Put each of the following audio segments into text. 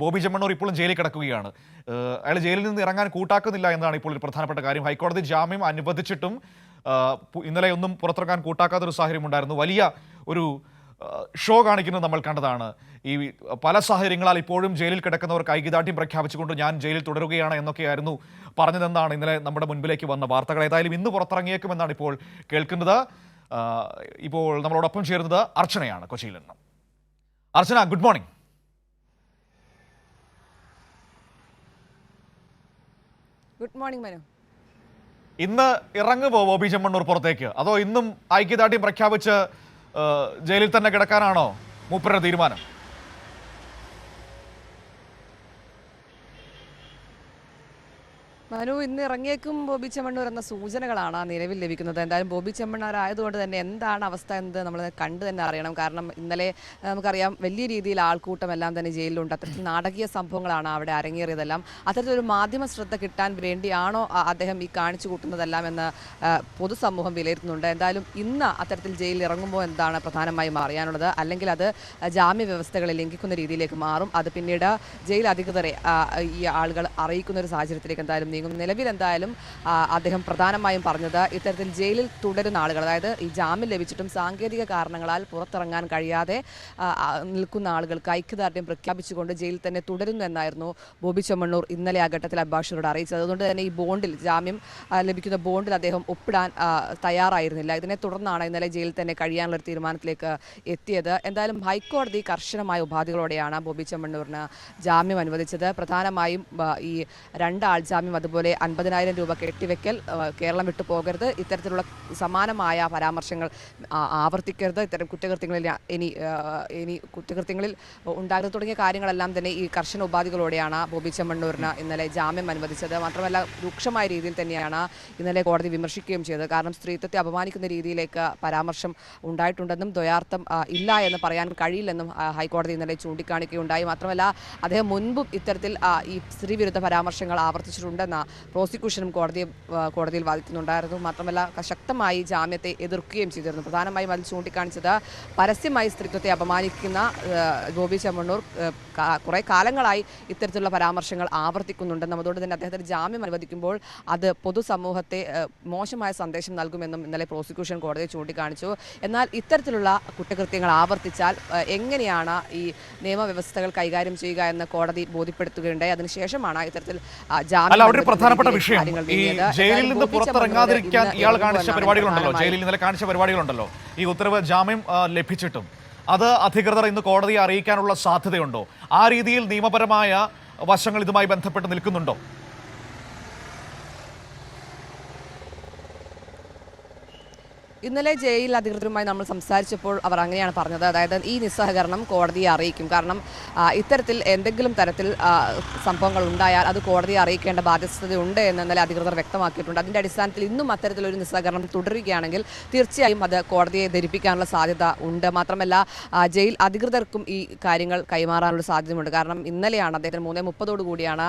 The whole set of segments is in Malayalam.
ബോബി ചെമ്മണ്ണൂർ ഇപ്പോഴും ജയിലിൽ കിടക്കുകയാണ്. അയാൾ ജയിലിൽ നിന്ന് ഇറങ്ങാൻ കൂട്ടാക്കുന്നില്ല എന്നതാണ് ഇപ്പോൾ ഒരു പ്രധാനപ്പെട്ട കാര്യം. ഹൈക്കോടതി ജാമ്യം അനുവദിച്ചിട്ടും ഇന്നലെ ഒന്നും പുറത്തിറങ്ങാൻ കൂട്ടാക്കാത്തൊരു സാഹചര്യം ഉണ്ടായിരുന്നു. വലിയ ഒരു ഷോ കാണിക്കുന്നത് നമ്മൾ കണ്ടതാണ്. ഈ പല സാഹചര്യങ്ങളാൽ ഇപ്പോഴും ജയിലിൽ കിടക്കുന്നവർക്ക് ഐക്യദാർഢ്യം പ്രഖ്യാപിച്ചുകൊണ്ട് ഞാൻ ജയിലിൽ തുടരുകയാണ് എന്നൊക്കെയായിരുന്നു പറഞ്ഞതെന്നാണ് ഇന്നലെ നമ്മുടെ മുൻപിലേക്ക് വന്ന വാർത്തകൾ. ഏതായാലും ഇന്ന് പുറത്തിറങ്ങിയേക്കുമെന്നാണ് ഇപ്പോൾ കേൾക്കുന്നത്. ഇപ്പോൾ നമ്മളോടൊപ്പം ചേരുന്നത് അർച്ചനയാണ് കൊച്ചിയിൽ നിന്ന്. Archana, good morning. Good morning Manu. ഇന്ന് ഇറങ്ങുമോ ബോബി ചെമ്മണ്ണൂർ പുറത്തേക്ക്, അതോ ഇന്നും ഐക്യദാർഢ്യം പ്രഖ്യാപിച്ച് ജയിലിൽ തന്നെ കിടക്കാനാണോ മൂപ്പരുടെ തീരുമാനം? മനു, ഇന്ന് ഇറങ്ങിയേക്കും ബോബി ചെമ്മണ്ണൂർ എന്ന സൂചനകളാണ് നിലവിൽ ലഭിക്കുന്നത്. എന്തായാലും ബോബി ചെമ്മണ്ണൂർ ആയതുകൊണ്ട് തന്നെ എന്താണ് അവസ്ഥ എന്ന് നമ്മൾ കണ്ടു തന്നെ അറിയണം. കാരണം ഇന്നലെ നമുക്കറിയാം വലിയ രീതിയിൽ ആൾക്കൂട്ടം എല്ലാം തന്നെ ജയിലിലുണ്ട്. അത്തരത്തിൽ നാടകീയ സംഭവങ്ങളാണ് അവിടെ അരങ്ങേറിയതെല്ലാം. അത്തരത്തിലൊരു മാധ്യമ ശ്രദ്ധ കിട്ടാൻ വേണ്ടിയാണോ അദ്ദേഹം ഈ കാണിച്ചു കൂട്ടുന്നതെല്ലാം എന്ന് പൊതുസമൂഹം വിലയിരുത്തുന്നുണ്ട്. എന്തായാലും ഇന്ന് അത്തരത്തിൽ ജയിലിൽ ഇറങ്ങുമ്പോൾ എന്താണ് പ്രധാനമായും അറിയാനുള്ളത്, അല്ലെങ്കിൽ അത് ജാമ്യ വ്യവസ്ഥകളെ ലംഘിക്കുന്ന രീതിയിലേക്ക് മാറും. അത് പിന്നീട് ജയിൽ അധികൃതരെ ഈ ആളുകൾ അറിയിക്കുന്ന ഒരു സാഹചര്യത്തിലേക്ക് എന്തായാലും നീങ്ങും. നിലവിൽ എന്തായാലും അദ്ദേഹം പ്രധാനമായും പറഞ്ഞത് ഇത്തരത്തിൽ ജയിലിൽ തുടരുന്ന ആളുകൾ, അതായത് ഈ ജാമ്യം ലഭിച്ചിട്ടും സാങ്കേതിക കാരണങ്ങളാൽ പുറത്തിറങ്ങാൻ കഴിയാതെ നിൽക്കുന്ന ആളുകൾക്ക് ഐക്യദാർഢ്യം പ്രഖ്യാപിച്ചുകൊണ്ട് ജയിലിൽ തന്നെ തുടരുന്നു എന്നായിരുന്നു ബോബി ചെമ്മണ്ണൂർ ഇന്നലെ ആ ഘട്ടത്തിൽ അഭിഭാഷകരോട് അറിയിച്ചത്. അതുകൊണ്ട് തന്നെ ഈ ബോണ്ടിൽ, ജാമ്യം ലഭിക്കുന്ന ബോണ്ടിൽ അദ്ദേഹം ഒപ്പിടാൻ തയ്യാറായിരുന്നില്ല. ഇതിനെ തുടർന്നാണ് ഇന്നലെ ജയിലിൽ തന്നെ കഴിയാനുള്ള ഒരു തീരുമാനത്തിലേക്ക് എത്തിയത്. എന്തായാലും ഹൈക്കോടതി കർശനമായ ഉപാധികളോടെയാണ് ബോബി ചെമ്മണ്ണൂരിന് ജാമ്യം അനുവദിച്ചത്. പ്രധാനമായും ഈ 2 ആൾ ജാമ്യം, അതുപോലെ 50,000 രൂപ കെട്ടിവെക്കൽ, കേരളം വിട്ടു പോകരുത്, ഇത്തരത്തിലുള്ള സമാനമായ പരാമർശങ്ങൾ ആവർത്തിക്കരുത്, ഇത്തരം കുറ്റകൃത്യങ്ങളിൽ ഇനി കുറ്റകൃത്യങ്ങളിൽ ഉണ്ടാകരുത് തുടങ്ങിയ കാര്യങ്ങളെല്ലാം തന്നെ ഈ കർശന ഉപാധികളോടെയാണ് ബോബി ചെമ്മണ്ണൂരിന് ഇന്നലെ ജാമ്യം അനുവദിച്ചത്. മാത്രമല്ല രൂക്ഷമായ രീതിയിൽ തന്നെയാണ് ഇന്നലെ കോടതി വിമർശിക്കുകയും ചെയ്തത്. കാരണം സ്ത്രീത്വത്തെ അപമാനിക്കുന്ന രീതിയിലേക്ക് പരാമർശം ഉണ്ടായിട്ടുണ്ടെന്നും ദ്വയാർത്ഥം ഇല്ല എന്ന് പറയാൻ കഴിയില്ലെന്നും ഹൈക്കോടതി ഇന്നലെ ചൂണ്ടിക്കാണിക്കുകയുണ്ടായി. മാത്രമല്ല അദ്ദേഹം മുൻപും ഇത്തരത്തിൽ ഈ സ്ത്രീവിരുദ്ധ പരാമർശങ്ങൾ ആവർത്തിച്ചിട്ടുണ്ടെന്ന പ്രോസിക്യൂഷനും കോടതിയിൽ വാദിക്കുന്നുണ്ടായിരുന്നു. മാത്രമല്ല ശക്തമായി ജാമ്യത്തെ എതിർക്കുകയും ചെയ്തിരുന്നു. പ്രധാനമായും അതിൽ ചൂണ്ടിക്കാണിച്ചത് പരസ്യമായി സ്ത്രീത്വത്തെ അപമാനിക്കുന്ന ബോബി ചെമ്മണ്ണൂർ കുറേ കാലങ്ങളായി ഇത്തരത്തിലുള്ള പരാമർശങ്ങൾ ആവർത്തിക്കുന്നുണ്ടെന്നും അതുകൊണ്ട് തന്നെ അദ്ദേഹത്തിന് ജാമ്യം അനുവദിക്കുമ്പോൾ അത് പൊതുസമൂഹത്തെ മോശമായ സന്ദേശം നൽകുമെന്നും ഇന്നലെ പ്രോസിക്യൂഷൻ കോടതിയെ ചൂണ്ടിക്കാണിച്ചു. എന്നാൽ ഇത്തരത്തിലുള്ള കുറ്റകൃത്യങ്ങൾ ആവർത്തിച്ചാൽ എങ്ങനെയാണ് ഈ നിയമവ്യവസ്ഥകൾ കൈകാര്യം ചെയ്യുക എന്ന് കോടതി ബോധ്യപ്പെടുത്തുകയുണ്ടായി. അതിനുശേഷമാണ് ഇത്തരത്തിൽ പ്രധാനപ്പെട്ട വിഷയം ഈ ജയിലിൽ നിന്ന് പുറത്തിറങ്ങാതിരിക്കാൻ ഇയാൾ കാണിച്ച പരിപാടികളുണ്ടല്ലോ, ജയിലിൽ ഇന്നലെ കാണിച്ച പരിപാടികളുണ്ടല്ലോ, ഈ ഉത്തരവ് ജാമ്യം ലഭിച്ചിട്ടും അത് അധികൃതർ ഇന്ന് കോടതിയെ അറിയിക്കാനുള്ള സാധ്യതയുണ്ടോ? ആ രീതിയിൽ നിയമപരമായ വശങ്ങൾ ഇതുമായി ബന്ധപ്പെട്ട് നിൽക്കുന്നുണ്ടോ? ഇന്നലെ ജയിൽ അധികൃതരുമായി നമ്മൾ സംസാരിച്ചപ്പോൾ അവർ അങ്ങനെയാണ് പറഞ്ഞത്. അതായത് ഈ നിസ്സഹകരണം കോടതിയെ അറിയിക്കും. കാരണം ഇത്തരത്തിൽ എന്തെങ്കിലും തരത്തിൽ സംഭവങ്ങൾ ഉണ്ടായാൽ അത് കോടതിയെ അറിയിക്കേണ്ട ബാധ്യതയുണ്ട് എന്ന് ഇന്നലെ അധികൃതർ വ്യക്തമാക്കിയിട്ടുണ്ട്. അതിൻ്റെ അടിസ്ഥാനത്തിൽ ഇന്നും അത്തരത്തിലൊരു നിസ്സഹകരണം തുടരുകയാണെങ്കിൽ തീർച്ചയായും അത് കോടതിയെ ധരിപ്പിക്കാനുള്ള സാധ്യത ഉണ്ട്. മാത്രമല്ല ജയിൽ അധികൃതർക്കും ഈ കാര്യങ്ങൾ കൈമാറാനുള്ള സാധ്യതയുണ്ട്. കാരണം ഇന്നലെയാണ് അദ്ദേഹത്തിന് 3:30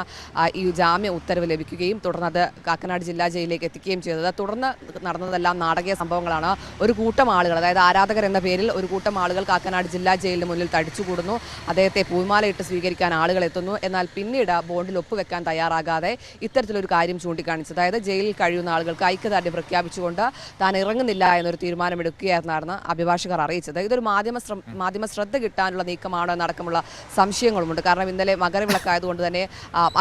ഈ ജാമ്യ ഉത്തരവ് ലഭിക്കുകയും തുടർന്ന് അത് കാക്കനാട് ജില്ലാ ജയിലിലേക്ക് എത്തിക്കുകയും ചെയ്തത്. തുടർന്ന് നടന്നതെല്ലാം നാടകീയ സംഭവങ്ങളാണ്. ഒരു കൂട്ടം ആളുകൾ, അതായത് ആരാധകർ എന്ന പേരിൽ ഒരു കൂട്ടം ആളുകൾ കാക്കനാട് ജില്ലാ ജയിലിന് മുന്നിൽ തടിച്ചുകൂടുന്നു. അദ്ദേഹത്തെ പൂമാലയിട്ട് സ്വീകരിക്കാൻ ആളുകൾ എത്തുന്നു. എന്നാൽ പിന്നീട് ബോണ്ടിൽ ഒപ്പുവെക്കാൻ തയ്യാറാകാതെ ഇത്തരത്തിലൊരു കാര്യം ചൂണ്ടിക്കാണിച്ചു. അതായത് ജയിലിൽ കഴിയുന്ന ആളുകൾക്ക് ഐക്യദാർഢ്യം പ്രഖ്യാപിച്ചുകൊണ്ട് താൻ ഇറങ്ങുന്നില്ല എന്നൊരു തീരുമാനമെടുക്കുകയാണെന്നാണ് അഭിഭാഷകർ അറിയിച്ചത്. ഇതൊരു മാധ്യമ ശ്രദ്ധ കിട്ടാനുള്ള നീക്കമാണോ എന്നടക്കമുള്ള സംശയങ്ങളുമുണ്ട്. കാരണം ഇന്നലെ മകരവിളക്കായതുകൊണ്ട് തന്നെ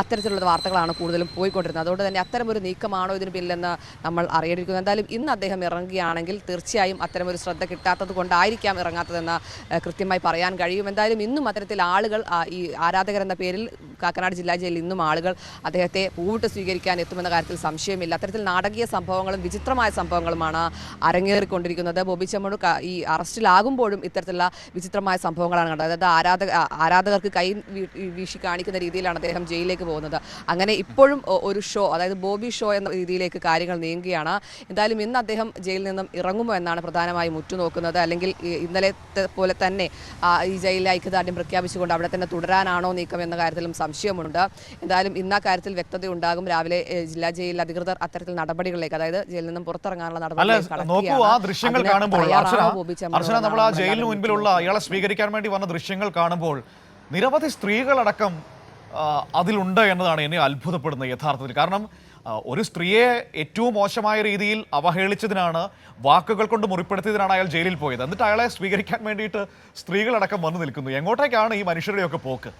അത്തരത്തിലുള്ള വാർത്തകളാണ് കൂടുതലും പോയിക്കൊണ്ടിരുന്നത്. അതുകൊണ്ട് തന്നെ അത്തരമൊരു നീക്കമാണോ ഇതിന് പിന്നിലെന്ന് നമ്മൾ അറിയേണ്ടിയിരിക്കുന്നു. എന്തായാലും ഇന്ന് അദ്ദേഹം ഇറങ്ങുകയാണെങ്കിൽ തീർച്ചയായും അത്തരമൊരു ശ്രദ്ധ കിട്ടാത്തത് കൊണ്ടായിരിക്കാം ഇറങ്ങാത്തതെന്ന് കൃത്യമായി പറയാൻ കഴിയും. എന്തായാലും ഇന്നും അത്തരത്തിൽ ആളുകൾ, ഈ ആരാധകർ എന്ന പേരിൽ കാക്കനാട് ജില്ലാ ജയിലിൽ ഇന്നും ആളുകൾ അദ്ദേഹത്തെ പൂവിട്ട് സ്വീകരിക്കാൻ എത്തുമെന്ന കാര്യത്തിൽ സംശയമില്ല. അത്തരത്തിൽ നാടകീയ സംഭവങ്ങളും വിചിത്രമായ സംഭവങ്ങളുമാണ് അരങ്ങേറിക്കൊണ്ടിരിക്കുന്നത്. ബോബി ചെമ്മണ്ണൂർ ഈ അറസ്റ്റിലാകുമ്പോഴും ഇത്തരത്തിലുള്ള വിചിത്രമായ സംഭവങ്ങളാണ് കണ്ടത്. അതായത് ആരാധകർക്ക് കൈ വീശി കാണിക്കുന്ന രീതിയിലാണ് അദ്ദേഹം ജയിലിലേക്ക് പോകുന്നത്. അങ്ങനെ ഇപ്പോഴും ഒരു ഷോ, അതായത് ബോബി ഷോ എന്ന രീതിയിലേക്ക് കാര്യങ്ങൾ നീങ്ങുകയാണ്. എന്തായാലും ഇന്ന് അദ്ദേഹം ജയിലിൽ നിന്നും ഇറങ്ങുമോ എന്നാണ് പ്രധാനമായും ഉറ്റുനോക്കുന്നത്. അല്ലെങ്കിൽ ഇന്നലത്തെ പോലെ തന്നെ ഈ ജയിലിലെ ഐക്യദാർഢ്യം പ്രഖ്യാപിച്ചുകൊണ്ട് അവിടെ തന്നെ തുടരാനാണോ നീക്കം എന്ന കാര്യത്തിലും സംശയമുണ്ട്. എന്തായാലും ഇന്ന് ആ കാര്യത്തിൽ വ്യക്തത ഉണ്ടാകും. രാവിലെ ജില്ലാ ജയിൽ അധികൃതർ അത്തരത്തിൽ നടപടികളിലേക്ക്, അതായത് ജയിലിൽ നിന്നും പുറത്തിറങ്ങാനുള്ള ദൃശ്യങ്ങൾ കാണുമ്പോൾ നമ്മൾ ആ ജയിലിന് മുൻപിലുള്ള അയാളെ സ്വീകരിക്കാൻ വേണ്ടി വന്ന ദൃശ്യങ്ങൾ കാണുമ്പോൾ നിരവധി സ്ത്രീകളടക്കം അതിലുണ്ട് എന്നതാണ് എന്നെ അത്ഭുതപ്പെടുന്നത് യഥാർത്ഥത്തിൽ. കാരണം ഒരു സ്ത്രീയെ ഏറ്റവും മോശമായ രീതിയിൽ അവഹേളിച്ചതിനാണ്, വാക്കുകൾ കൊണ്ട് മുറിപ്പെടുത്തിയതിനാണ് അയാൾ ജയിലിൽ പോയത്. എന്നിട്ട് അയാളെ സ്വീകരിക്കാൻ വേണ്ടിയിട്ട് സ്ത്രീകളടക്കം വന്നു നിൽക്കുന്നു. എങ്ങോട്ടേക്കാണ് ഈ മനുഷ്യരുടെയൊക്കെ പോക്ക്?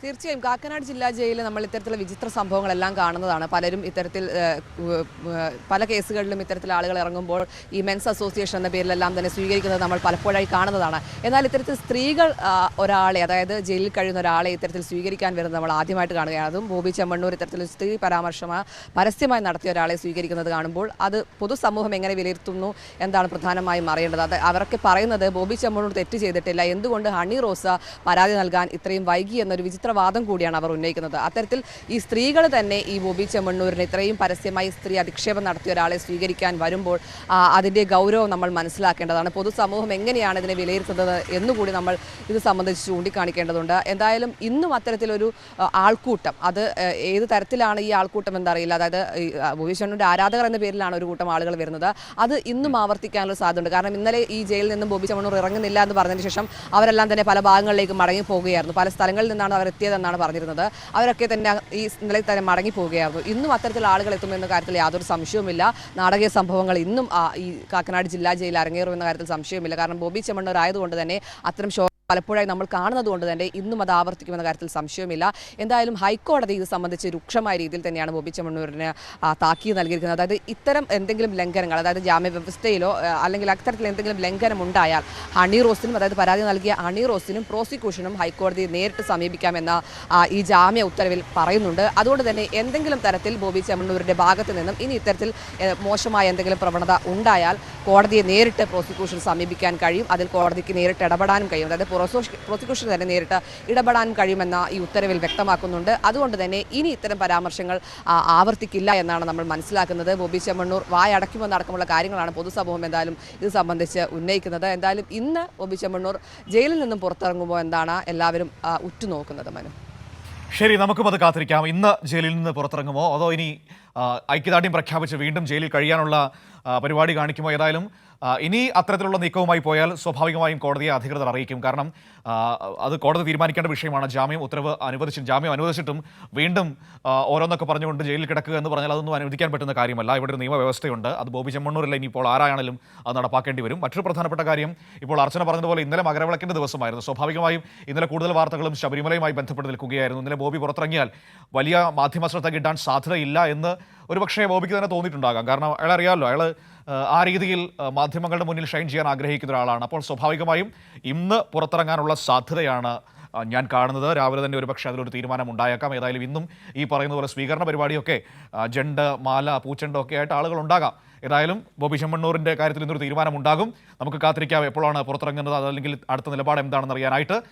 തീർച്ചയായും കാക്കനാട് ജില്ലാ ജയിലിൽ നമ്മൾ ഇത്തരത്തിലുള്ള വിചിത്ര സംഭവങ്ങളെല്ലാം കാണുന്നതാണ്. പലരും ഇത്തരത്തിൽ പല കേസുകളിലും ഇത്തരത്തിൽ ആളുകൾ ഇറങ്ങുമ്പോൾ ഈ മെൻസ് അസോസിയേഷൻ എന്ന പേരിലെല്ലാം തന്നെ സ്വീകരിക്കുന്നത് നമ്മൾ പലപ്പോഴായി കാണുന്നതാണ്. എന്നാൽ ഇത്തരത്തിൽ സ്ത്രീകൾ ഒരാളെ, അതായത് ജയിലിൽ കഴിയുന്ന ഒരാളെ ഇത്തരത്തിൽ സ്വീകരിക്കാൻ വരുന്നത് നമ്മൾ ആദ്യമായിട്ട് കാണുകയാണ്. അതും ബോബി ചെമ്മണ്ണൂർ ഇത്തരത്തിൽ സ്ത്രീ പരസ്യമായി നടത്തിയ ഒരാളെ സ്വീകരിക്കുന്നത് കാണുമ്പോൾ അത് പൊതുസമൂഹം എങ്ങനെ വിലയിരുത്തുന്നു എന്താണ് പ്രധാനമായും അറിയേണ്ടത്. അത് അവരൊക്കെ പറയുന്നത് ബോബി ചെമ്മണ്ണൂർ തെറ്റ് ചെയ്തിട്ടില്ല, എന്തുകൊണ്ട് ഹണി റോസ പരാതി നൽകാൻ ഇത്രയും വൈകി എന്നൊരു വിചിത്ര വാദം കൂടിയാണ് അവർ ഉന്നയിക്കുന്നത്. അത്തരത്തിൽ ഈ സ്ത്രീകൾ തന്നെ ഈ ബോബി ചെമ്മണ്ണൂരിന് ഇത്രയും പരസ്യമായി സ്ത്രീ അധിക്ഷേപം നടത്തിയ ഒരാളെ സ്വീകരിക്കാൻ വരുമ്പോൾ അതിൻ്റെ ഗൗരവം നമ്മൾ മനസ്സിലാക്കേണ്ടതാണ്. പൊതുസമൂഹം എങ്ങനെയാണ് ഇതിനെ വിലയിരുത്തുന്നത് എന്നുകൂടി നമ്മൾ ഇത് സംബന്ധിച്ച് ചൂണ്ടിക്കാണിക്കേണ്ടതുണ്ട്. എന്തായാലും ഇന്നും അത്തരത്തിലൊരു ആൾക്കൂട്ടം, അത് ഏത് തരത്തിലാണ് ഈ ആൾക്കൂട്ടം എന്നറിയില്ല. അതായത് ബോബി ചെമ്മണ്ണൂരിൻ്റെ ആരാധകർ എന്ന പേരിലാണ് ഒരു കൂട്ടം ആളുകൾ വരുന്നത്. അത് ഇന്നും ആവർത്തിക്കാനുള്ള സാധ്യതയുണ്ട്. കാരണം ഇന്നലെ ഈ ജയിലിൽ നിന്നും ബോബി ചെമ്മണ്ണൂർ ഇറങ്ങുന്നില്ല എന്ന് പറഞ്ഞതിന് ശേഷം അവരെല്ലാം തന്നെ പല ഭാഗങ്ങളിലേക്ക് മടങ്ങി പോവുകയായിരുന്നു. പല സ്ഥലങ്ങളിൽ നിന്നാണ് അവർ എത്തിയതെന്നാണ് പറഞ്ഞിരുന്നത്. അവരൊക്കെ തന്നെ ഈ ഇന്നലെ തന്നെ മടങ്ങി പോവുകയായിരുന്നു. ഇന്നും അത്തരത്തിൽ ആളുകൾ എത്തുമെന്ന കാര്യത്തിൽ യാതൊരു സംശയവുമില്ല. നാടകീയ സംഭവങ്ങൾ ഇന്നും ഈ കാക്കനാട് ജില്ലാ ജയിലിൽ അരങ്ങേറുമെന്ന കാര്യത്തിൽ സംശയമില്ല. കാരണം ബോബി ചെമ്മണ്ണൂർ ആയതുകൊണ്ട് തന്നെ അത്തരം പലപ്പോഴായി നമ്മൾ കാണുന്നത് കൊണ്ട് തന്നെ ഇന്നും അത് ആവർത്തിക്കുമെന്ന കാര്യത്തിൽ സംശയമില്ല. എന്തായാലും ഹൈക്കോടതി ഇത് സംബന്ധിച്ച് രൂക്ഷമായ രീതിയിൽ തന്നെയാണ് ബോബി ചെമ്മണ്ണൂരിന് താക്കീത് നൽകിയിരിക്കുന്നത്. അതായത് ഇത്തരം എന്തെങ്കിലും ലംഘനങ്ങൾ, അതായത് ജാമ്യ വ്യവസ്ഥയിലോ അല്ലെങ്കിൽ അത്തരത്തിൽ എന്തെങ്കിലും ലംഘനം ഉണ്ടായാൽ ഹണി റോസിനും, അതായത് പരാതി നൽകിയ ഹണി റോസിനും പ്രോസിക്യൂഷനും ഹൈക്കോടതിയെ നേരിട്ട് സമീപിക്കാമെന്ന ഈ ജാമ്യ ഉത്തരവിൽ പറയുന്നുണ്ട്. അതുകൊണ്ട് തന്നെ എന്തെങ്കിലും തരത്തിൽ ബോബി ചെമ്മണ്ണൂരിൻ്റെ ഭാഗത്ത് നിന്നും ഇനി ഇത്തരത്തിൽ മോശമായ എന്തെങ്കിലും പ്രവണത ഉണ്ടായാൽ കോടതിയെ നേരിട്ട് പ്രോസിക്യൂഷൻ സമീപിക്കാൻ കഴിയും. അതിൽ കോടതിക്ക് നേരിട്ട് ഇടപെടാനും കഴിയും. അതായത് പ്രോസിക്യൂഷൻ തന്നെ നേരിട്ട് ഇടപെടാനും കഴിയുമെന്ന ഈ ഉത്തരവിൽ വ്യക്തമാക്കുന്നുണ്ട്. അതുകൊണ്ട് തന്നെ ഇനി ഇത്തരം പരാമർശങ്ങൾ ആവർത്തിക്കില്ല എന്നാണ് നമ്മൾ മനസ്സിലാക്കുന്നത്. ബോബി ചെമ്മണ്ണൂർ വായടയ്ക്കുമെന്നടക്കമുള്ള കാര്യങ്ങളാണ് പൊതുസമൂഹം എന്തായാലും ഇത് സംബന്ധിച്ച് ഉന്നയിക്കുന്നത്. എന്തായാലും ഇന്ന് ബോബി ചെമ്മണ്ണൂർ ജയിലിൽ നിന്നും പുറത്തിറങ്ങുമ്പോൾ എന്താണ് എല്ലാവരും ഉറ്റുനോക്കുന്നത്. മനു, ശരി, നമുക്കും അത് കാത്തിരിക്കാം. ഇന്ന് ജയിലിൽ നിന്ന് പുറത്തിറങ്ങുമോ അതോ ഇനി ഐക്യദാർഢ്യം പ്രഖ്യാപിച്ച് വീണ്ടും ജയിലിൽ കഴിയാനുള്ള പരിപാടി കാണിക്കുമോ? ഏതായാലും ഇനി അത്തരത്തിലുള്ള നീക്കവുമായി പോയാൽ സ്വാഭാവികമായും കോടതിയെ അധികൃതർ അറിയിക്കും. കാരണം അത് കോടതി തീരുമാനിക്കേണ്ട വിഷയമാണ്. ജാമ്യം അനുവദിച്ചിട്ടും വീണ്ടും ഓരോന്നൊക്കെ പറഞ്ഞുകൊണ്ട് ജയിലിൽ കിടക്കുക എന്ന് പറഞ്ഞാൽ അതൊന്നും അനുവദിക്കാൻ പറ്റുന്ന കാര്യമല്ല. ഇവിടെ ഒരു നിയമവ്യവസ്ഥയുണ്ട്. അത് ബോബി ചെമ്മണ്ണൂരില്ല, ഇനിയിപ്പോൾ ആരായാണെങ്കിലും അത് നടപ്പാക്കേണ്ടി വരും. മറ്റൊരു പ്രധാനപ്പെട്ട കാര്യം, ഇപ്പോൾ അർച്ചന പറഞ്ഞതുപോലെ ഇന്നലെ മകരവിളക്കിൻ്റെ ദിവസമായിരുന്നു. സ്വാഭാവികമായും ഇന്നലെ കൂടുതൽ വാർത്തകളും ശബരിമലയുമായി ബന്ധപ്പെട്ട് നിൽക്കുകയായിരുന്നു. ഇന്നലെ ബോബി പുറത്തിറങ്ങിയാൽ വലിയ മാധ്യമ ശ്രദ്ധ കിട്ടാൻ സാധ്യതയില്ല എന്ന് ഒരുപക്ഷേ ബോബിക്ക് തന്നെ തോന്നിയിട്ടുണ്ടാകാം. കാരണം അയാൾ അറിയാമല്ലോ, അയാൾ ആ രീതിയിൽ മാധ്യമങ്ങളുടെ മുന്നിൽ ഷൈൻ ചെയ്യാൻ ആഗ്രഹിക്കുന്ന ഒരാളാണ്. അപ്പോൾ സ്വാഭാവികമായും ഇന്ന് പുറത്തിറങ്ങാനുള്ള സാധ്യതയാണ് ഞാൻ കാണുന്നത്. രാവിലെ തന്നെ ഒരുപക്ഷെ അതിലൊരു തീരുമാനം ഉണ്ടായേക്കാം. ഏതായാലും ഇന്നും ഈ പറയുന്ന പോലെ സ്വീകരണ പരിപാടിയൊക്കെ ജണ്ട്, മാല, പൂച്ചെണ്ടോ ഒക്കെ ആയിട്ട് ആളുകൾ ഉണ്ടാകാം. ഏതായാലും ബോബി ചെമ്മണ്ണൂരിൻ്റെ കാര്യത്തിൽ ഇന്നൊരു തീരുമാനം ഉണ്ടാകും. നമുക്ക് കാത്തിരിക്കാം എപ്പോഴാണ് പുറത്തിറങ്ങുന്നത്, അതല്ലെങ്കിൽ അടുത്ത നിലപാട് എന്താണെന്ന് അറിയാനായിട്ട്.